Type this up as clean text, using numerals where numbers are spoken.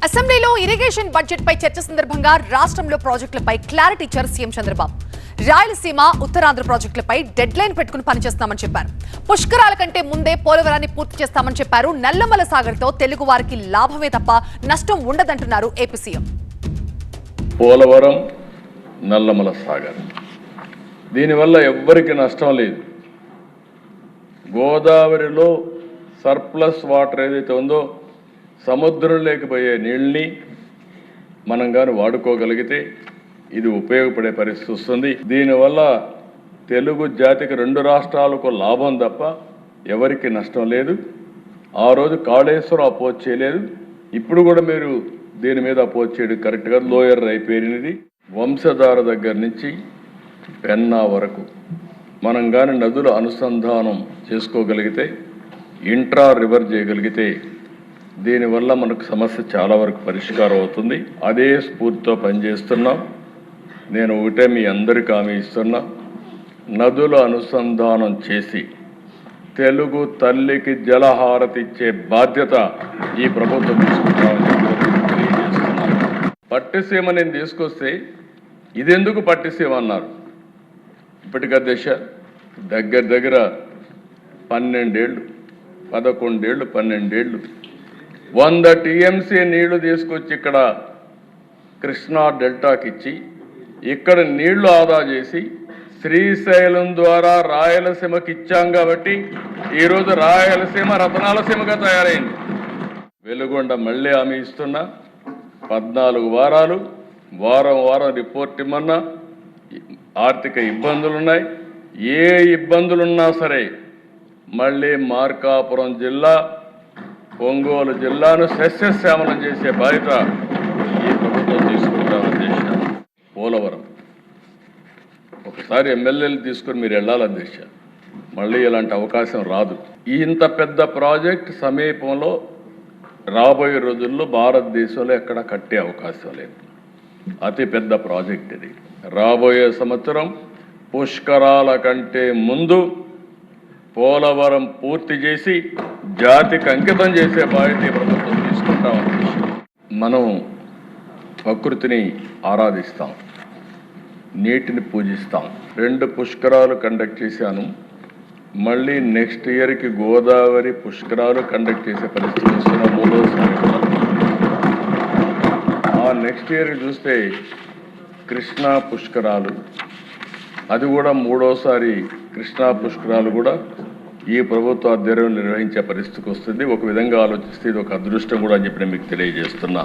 అసెంబ్లీలో irrigation budget పై చర్చ సందర్భంగా రాష్ట్రంలో ప్రాజెక్టులపై క్లారిటీ ఇచ్చారు సీఎం చంద్రబాబు. రాయలసీమ ఉత్తరాంధ్ర ప్రాజెక్టులపై డెడ్ లైన్ పెట్టుకుని పనిచేస్తామని చెప్పారు. పుష్కరాల కంటే ముందే పోలవరాన్ని పూర్తి చేస్తామని చెప్పారు. నల్లమల సాగర్తో తెలుగు వారికి లాభమే తప్ప నష్టం ఉండదంటున్నారు ఏపీ సీఎం. పోలవరం, నల్లమల సాగర్ దీనివల్ల ఎవ్వరికి నష్టం లేదు. గోదావరిలో సర్ప్లస్ వాటర్ ఏదైతే ఉందో సముద్రంలోకి పోయే నీళ్ళని మనం కానీ వాడుకోగలిగితే ఇది ఉపయోగపడే పరిస్థితి వస్తుంది. దీనివల్ల తెలుగు జాతికి రెండు రాష్ట్రాలకు లాభం తప్ప ఎవరికి నష్టం లేదు. ఆ రోజు కాళేశ్వరం అపోజ్ చేయలేదు, ఇప్పుడు కూడా మీరు దీని మీద అపోజ్ చేయడం కరెక్ట్గా లోయర్ అయిపోయినది. వంశధార దగ్గర నుంచి పెన్నా వరకు మనం కానీ నదుల అనుసంధానం చేసుకోగలిగితే, ఇంట్రా రివర్ చేయగలిగితే దీనివల్ల మనకు సమస్య చాలా వరకు పరిష్కారం అవుతుంది. అదే స్ఫూర్తితో పనిచేస్తున్నాం. నేను ఒకటే మీ అందరికీ హామీ ఇస్తున్నా, నదుల అనుసంధానం చేసి తెలుగు తల్లికి జలహారతి ఇచ్చే బాధ్యత ఈ ప్రభుత్వం తీసుకుంటామని తెలియజేస్తున్నాను. పట్టిసీమ నేను తీసుకొస్తే ఇదెందుకు పట్టిసీమ అన్నారు. ఇప్పటికా దశ దగ్గర 12 ఏళ్ళు 12 ఏళ్ళు 100 టీఎంసీ నీళ్లు తీసుకొచ్చి ఇక్కడ కృష్ణా డెల్టాకి ఇచ్చి ఇక్కడ నీళ్లు ఆదా చేసి శ్రీశైలం ద్వారా రాయలసీమకి ఇచ్చాం కాబట్టి ఈరోజు రాయలసీమ రతనాలసీమగా తయారైంది. వెలుగొండ మళ్ళీ హామీ ఇస్తున్నా, 14 వారాలు వారం రిపోర్ట్ ఇమ్మన్నా. ఆర్థిక ఇబ్బందులున్నాయి, ఏ ఇబ్బందులున్నా సరే మళ్ళీ మార్కాపురం జిల్లా, ఒంగోలు జిల్లాను సస్యశ్యామలం చేసే బాధ్యత ఈ ప్రభుత్వం తీసుకుంటామని చేశారు. పోలవరం ఒకసారి ఎమ్మెల్యేలు తీసుకుని మీరు వెళ్ళాలని చేశారు, మళ్ళీ ఇలాంటి అవకాశం రాదు. ఇంత పెద్ద ప్రాజెక్ట్ సమీపంలో రాబోయే రోజుల్లో భారతదేశంలో ఎక్కడ కట్టే అవకాశం లేదు. అతి పెద్ద ప్రాజెక్ట్ ఇది. రాబోయే సంవత్సరం పుష్కరాల కంటే ముందు పోలవరం పూర్తి చేసి జాతికి అంకితం చేసే బాధ్యత ప్రభుత్వం తీసుకుంటామని మనం ప్రకృతిని ఆరాధిస్తాం, నీటిని పూజిస్తాం. 2 పుష్కరాలు కండక్ట్ చేశాను. మళ్ళీ నెక్స్ట్ ఇయర్కి గోదావరి పుష్కరాలు కండక్ట్ చేసే పరిస్థితి వస్తున్న 3వసారి. ఆ నెక్స్ట్ ఇయర్ చూస్తే కృష్ణా పుష్కరాలు, అది కూడా 3వసారి కృష్ణా పుష్కరాలు కూడా ఈ ప్రభుత్వ ఆధ్వర్యంలో నిర్వహించే పరిస్థితికి వస్తుంది. ఒక విధంగా ఆలోచిస్తే ఇది ఒక అదృష్టం కూడా అని చెప్పి నేను మీకు తెలియజేస్తున్నా.